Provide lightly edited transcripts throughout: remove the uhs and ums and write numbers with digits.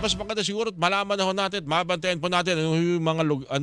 mas maganda siguro malaman na ho natin, mabantayan po natin ano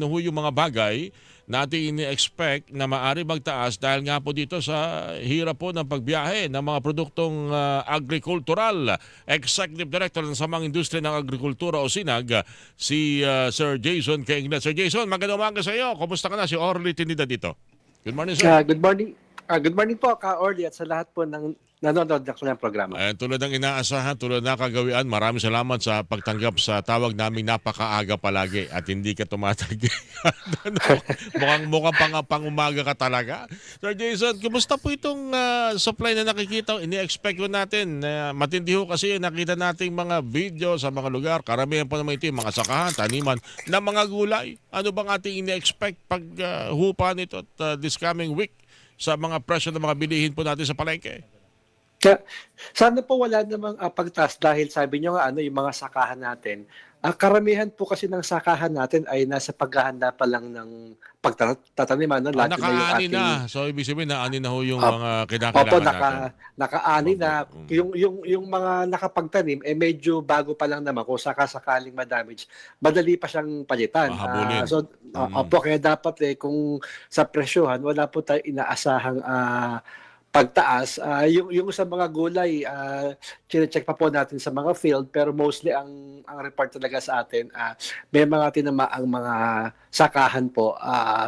ho yung mga bagay natin ini-expect na maaari magtaas dahil nga po dito sa hirap po ng pagbiyahe ng mga produktong agrikultural. Executive Director ng Samang Industriya ng Agrikultura o SINAG, si Sir Jason Kainglet. Sir Jason, magandang umaga sa iyo. Kumusta ka na? Si Orly Trinidad dito. Good morning, sir. Good morning. Good morning po, Ka-Orly, at sa lahat po ng nanonood ng programa. Tulad ng inaasahan, tulad na kagawian, maraming salamat sa pagtanggap sa tawag namin napakaaga palagi at hindi ka tumatagi. mukhang pangumaga ka talaga. Sir Jason, kumusta po itong supply na nakikita? Ini-expect ko natin. Matindi ho kasi nakita nating mga video sa mga lugar. Karamihan po naman ito yung mga sakahan, taniman na mga gulay. Ano bang ating ini-expect pag hupa nito at this coming week sa mga presyo ng mga bilihin po natin sa palengke? Sana po wala namang pagtaas dahil sabi nyo nga yung mga sakahan natin. Karamihan po kasi ng sakahan natin ay nasa paghahanda pa lang ng pagtataniman. No? Naka-ani na. So ibig sabihin na-ani na ho yung mga kinakailangan Opo, natin. naka-ani na. Yung mga nakapagtanim, medyo bago pa lang naman. Kung sakasakaling ma-damage, madali pa siyang palitan. Mahabulin. Opo, kaya dapat kung sa presyohan, wala po tayo inaasahang pagtaas. Yung sa mga gulay, chine-check pa po natin sa mga field, pero mostly ang report talaga sa atin, may mga tinamaang mga sakahan po,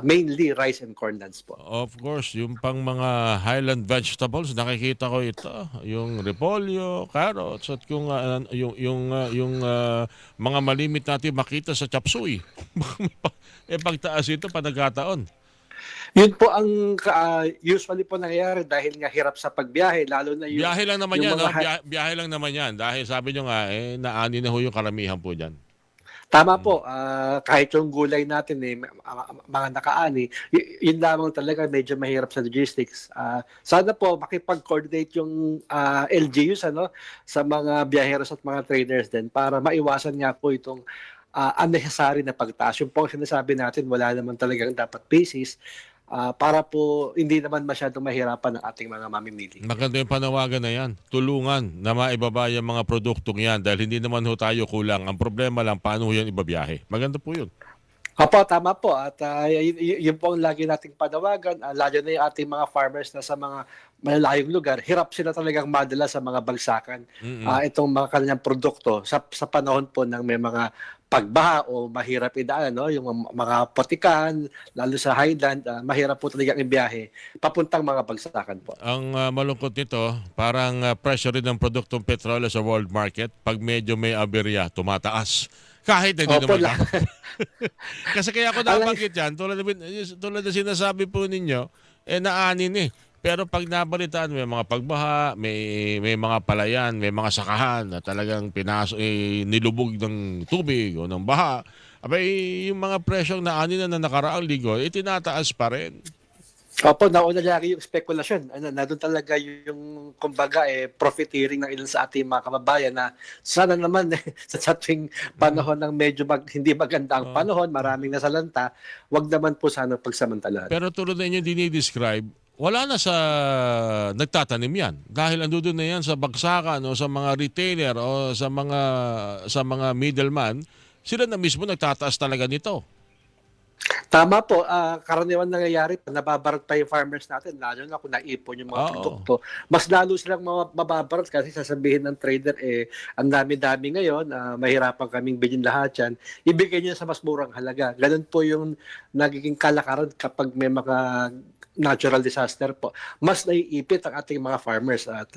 mainly rice and corn lands po. Of course, yung pang mga highland vegetables, nakikita ko ito, yung repolyo, carrots, at yung mga malimit natin makita sa chapsuy. Pagtaas ito, panagkataon. Yun po ang usually po nangyayari dahil nga hirap sa pagbiyahe, lalo na yung biyahe lang naman yan, mga biyahe lang naman yan. Dahil sabi nyo nga, naani na ho yung karamihan po dyan. Tama po, kahit yung gulay natin mga nakaani, yun lamang talaga medyo mahirap sa logistics. Sana po makipag-coordinate yung LGUs sa mga biyaheros at mga traders din para maiwasan nga po itong unnecessary na pagtaas. Yung po sinasabi natin, wala naman talagang dapat basis para po hindi naman masyadong mahirapan ang ating mga mamimili. Maganda yung panawagan na yan. Tulungan na maibaba yung mga produktong yan dahil hindi naman ho tayo kulang. Ang problema lang, paano ho yan ibabiyahe? Maganda po yun. Opo, tama po. At yun po ang lagi nating panawagan, lalo na yung ating mga farmers na sa mga malalayong lugar, hirap sila talagang madala sa mga bagsakan. Itong mga kanilang produkto sa panahon po ng may mga pagbaha o mahirap idaan, yung mga potikan, lalo sa highland, mahirap po talagang ibiyahe papuntang mga bagsakan po. Ang malungkot nito, parang presyo rin ng produktong petrolyo sa world market, pag medyo may aberya, tumataas. Kahit hindi naman kasi kaya ako nabanggit yan, tulad na sinasabi po ninyo, naanin Pero pag nabalitaan, may mga pagbaha, may mga palayan, may mga sakahan na talagang nilubog ng tubig o ng baha. Abay, yung mga presyong naanin na nakaraang linggo, tinataas pa rin. Opo, nauna lagi yung spekulasyon. Nandun talaga yung, kumbaga, profiteering ng ilan sa ating mga kababayan na sana naman sa tuwing panahon ng medyo hindi maganda ang panahon, maraming nasalanta, wag naman po sana pagsamantalahan. Pero tulad na inyo dinidescribe, wala na sa nagtatanim yan. Dahil andun na yan sa bagsakan o sa mga retailer o sa mga middleman, sila na mismo nagtataas talaga nito. Tama po, karaniwan nangyayari, nababarat pa yung farmers natin, lalo na kung naipon yung mga produkto. Mas lalo silang mababarat kasi sasabihin ng trader, ang dami-dami ngayon, mahirapan kaming bilhin lahat yan, ibigay niyo sa mas murang halaga. Ganun po yung nagiging kalakaran kapag may mga natural disaster po. Mas naiipit ang ating mga farmers at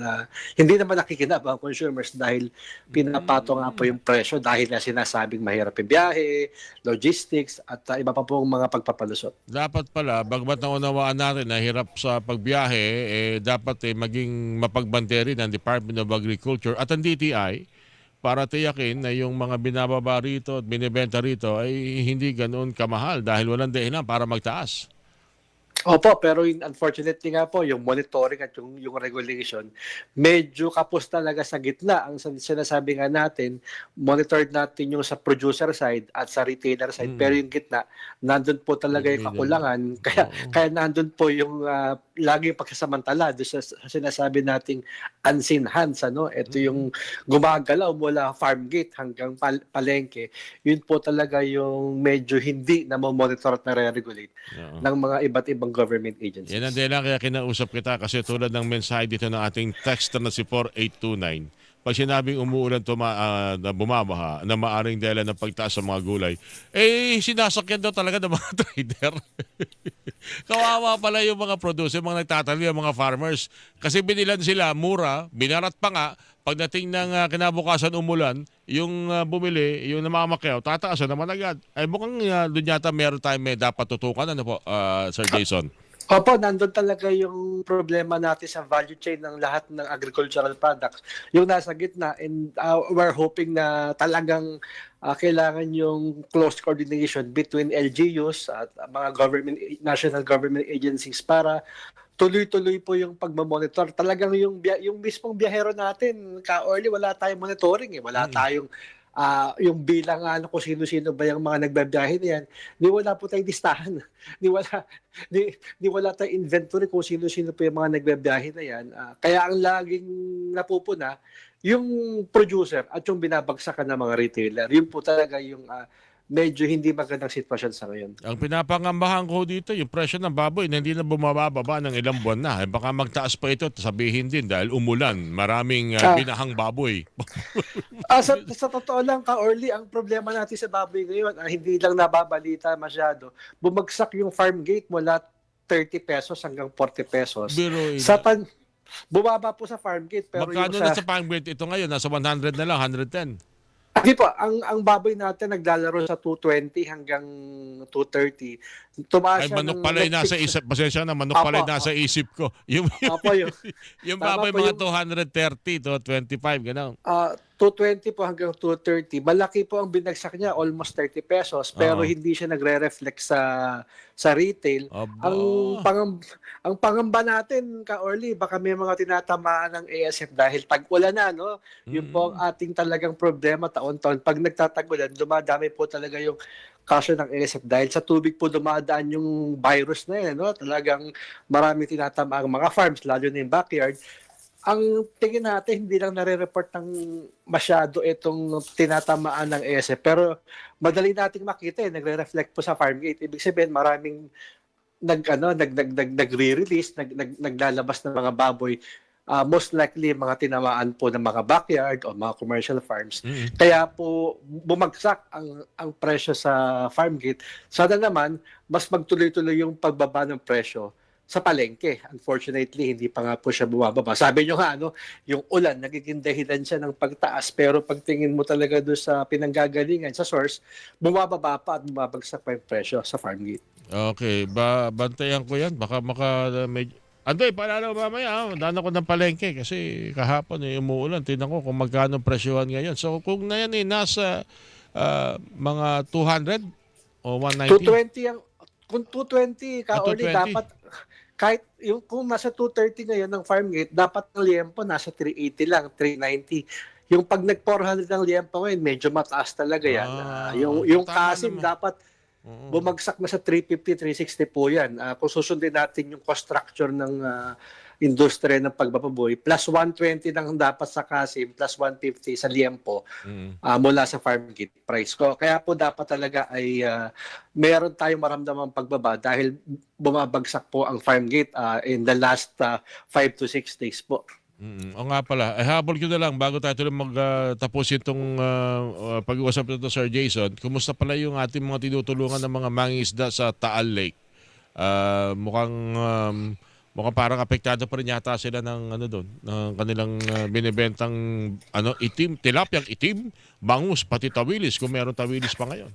hindi naman nakikinab ang consumers dahil pinapato nga po yung presyo dahil na sinasabing mahirap yung biyahe, logistics at iba pa pong mga pagpapalusot. Dapat pala, bagmat naunawaan natin na hirap sa pagbiyahe, dapat maging mapagbanteri ng Department of Agriculture at ang DTI para tiyakin na yung mga binababa rito at binibenta rito ay hindi ganoon kamahal dahil walang dahilan para magtaas. Opo, pero unfortunately nga po, yung monitoring at yung regulation, medyo kapos talaga sa gitna. Ang sinasabi nga natin, monitored natin yung sa producer side at sa retailer side, pero yung gitna, nandun po talaga yung kakulangan. Kaya nandun po yung laging pagsasamantala doon sa sinasabi nating unseen hands, ano? Ito yung gumagalaw mula farm gate hanggang palengke. Yun po talaga yung medyo hindi na monitor at nare-regulate Oo. ng mga iba't ibang government agencies. Yan ang dahilan kaya kinausap kita kasi tulad ng mensahe dito ng ating texter na si 4829. Pag sinabing umuulan na bumabaha na maaring dahilan ng pagtaas sa mga gulay, sinasakyan daw talaga ng mga trader. Kawawa pala yung mga producer, mga nagtatanim, yung mga farmers. Kasi binilan sila, mura, binarat pa nga, pagdating ng kinabukasan umulan, yung bumili, yung namamakyaw, tataasan naman agad. Ay mukhang doon yata meron tayong may dapat tutukan. Ano po, Sir Jason? Opo, nandun talaga yung problema natin sa value chain ng lahat ng agricultural products. Yung nasa gitna, and we're hoping na talagang kailangan yung close coordination between LGUs at mga national government agencies para tuloy-tuloy po yung pagmamonitor. Talagang yung mismong biyahero natin, ka-early, wala tayong monitoring eh. Wala tayong yung bilang kung sino-sino ba yung mga nagbabiyahe na yan. Ni wala po tayong listahan. Ni wala tayong inventory kung sino-sino po yung mga nagbabiyahe na yan. Kaya ang laging napupuna, yung producer at yung binabagsakan ng mga retailer. Yun po talaga yung medyo hindi magandang sitwasyon sa ngayon. Ang pinapangambahan ko dito, yung presyo ng baboy na hindi na bumababa ng ilang buwan na. Baka magtaas pa ito, sabihin din dahil umulan, maraming binahang baboy. Sa totoo lang, ka-early, ang problema natin sa baboy ngayon, hindi lang nababalita masyado. Bumagsak yung farm gate mula 30 pesos hanggang 40 pesos. Bumaba po sa farm gate. Pero magkano na sa farm gate ito ngayon? Nasa 100 na lang, 110. Hindi po, ang baboy natin naglalaro sa 220 hanggang 230. Tumaas siya manok pala yung nasa isip. Pasensya na, manok pala yung nasa isip ko. Yung baboy mga 230 to 25, gano'n. 220 po hanggang 230. Malaki po ang binagsak niya, almost 30 pesos, pero hindi siya nagre-reflect sa retail. Ang pangamba natin, ka-early, baka may mga tinatamaan ng ASF dahil tag-ulan na, no? Yun po ang ating talagang problema taon-taon. Pag nagtatag-ulan, dumadami po talaga yung kaso ng ASF dahil sa tubig po dumadaan yung virus na yan, no? Talagang marami tinatamaan mga farms, lalo na yung backyard. Ang tingin natin, hindi lang nare-report ng masyado itong tinatamaan ng ASF. Pero madali nating makita, nagre-reflect po sa farm gate. Ibig sabihin, maraming nagre-release, naglalabas ng mga baboy. Most likely, mga tinamaan po ng mga backyard o mga commercial farms. Kaya po, bumagsak ang presyo sa farm gate. Sana naman, mas magtuloy-tuloy yung pagbaba ng presyo sa palengke. Unfortunately, hindi pa nga po siya bumababa. Sabi nyo nga, yung ulan, nagiging dahilan siya ng pagtaas, pero pagtingin mo talaga doon sa pinanggagalingan, sa source, bumababa pa at bumabagsak pa yung presyo sa farm gate. Okay, bantayan ko yan. Baka Andoy, paalala ko mamaya, daan ako ng palengke kasi kahapon umuulan. Tingnan ko kung magkano presyohan ngayon. So kung na yan nasa mga 200 o 190? Kung 220 ka-orly, dapat kahit kung nasa 230 ngayon ng farm gate, dapat ang liempo nasa 380 lang, 390. Yung pag nag-400 ng liempo ngayon, medyo mataas talaga yan. Yung kasim dapat bumagsak na sa 350, 360 po yan. Kung susundin natin yung cost structure ng industriya ng pagbababoy, plus 120 lang dapat sa kasim, plus 150 sa liempo mula sa farm gate price ko. Kaya po dapat talaga ay meron tayong maramdamang pagbaba dahil bumabagsak po ang farm gate in the last 5 to 6 days po. O nga pala, habol ko na lang bago tayo tuloy magtapos itong pag-uusap nito, Sir Jason. Kumusta pala yung ating mga tinutulungan ng mga mangingisda sa Taal Lake? Mukhang parang apektado pa rin yata sila ng doon, ng kanilang binibentang itim, tilapyang itim, bangus, pati tawilis kung meron tawilis pa ngayon.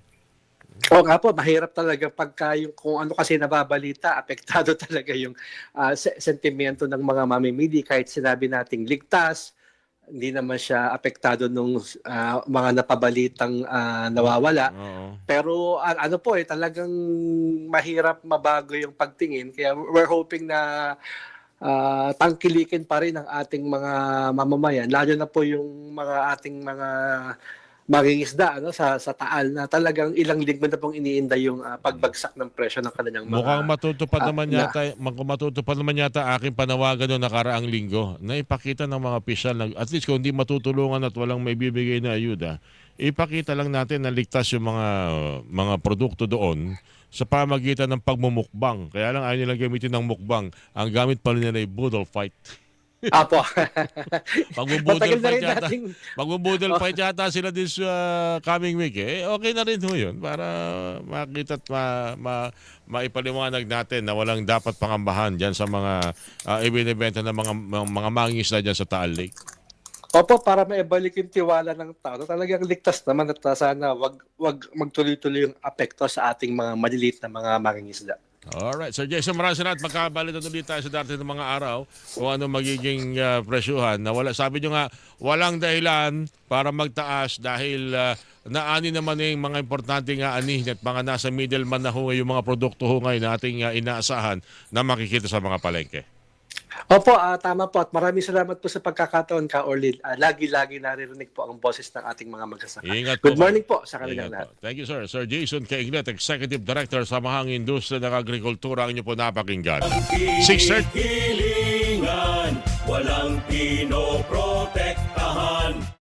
Oo nga po, mahirap talaga pagka kung ano kasi nababalita, apektado talaga yung sentimento ng mga mamimili kahit sinabi nating ligtas, hindi naman siya apektado nung mga napabalitang nawawala. Pero talagang mahirap mabago yung pagtingin. Kaya we're hoping na tangkilikin pa rin ang ating mga mamamayan, lalo na po yung mga ating mga mangingisda sa Taal na talagang ilang linggo na pong iniinda yung pagbagsak ng presyo ng kanilang mga Mukhang matutupad naman na- yata, aking panawagan noong nakaraang linggo na ipakita ng mga opisyal na at least kung hindi matutulungan at walang may bibigay na ayuda, ipakita lang natin na ligtas yung mga produkto doon sa pamagitan ng pagmumukbang. Kaya lang ayaw nilang gamitin ng mukbang. Ang gamit pa nila ay boodle fight. Apo. Pagbubudol Matagal na fight rin yata. nating Pagbubudol fight yata sila this coming week. Okay na rin ho yun para makita at maipaliwanag natin na walang dapat pangambahan dyan sa mga ibinibenta ng mga mangingisda dyan sa Taal Lake. Opo, para maibalik yung tiwala ng tao. Talagang ligtas naman at sana wag magtuloy-tuloy yung apekto sa ating mga maliliit na mga mangingisda. Alright, Sir Jason, maraming salamat. Magkabalitan ulit tayo sa darating ng mga araw kung ano magiging presyuhan. Sabi nyo nga, walang dahilan para magtaas dahil naani naman yung mga importante nga ani at mga nasa middleman na ho yung mga produkto ho ngayon na ating inaasahan na makikita sa mga palengke. Opo, tama po at maraming salamat po sa pagkakataon ka, Orlin. Lagi-lagi naririnig po ang boses ng ating mga magsasaka. Ingat Good po. morning po sa kanilang lahat. Thank you, sir. Sir Jason Kainglet, Executive Director sa Mahang Industriya ng Agrikultura, ang inyo po napakinggan. 6:30. Hilingan, walang pinop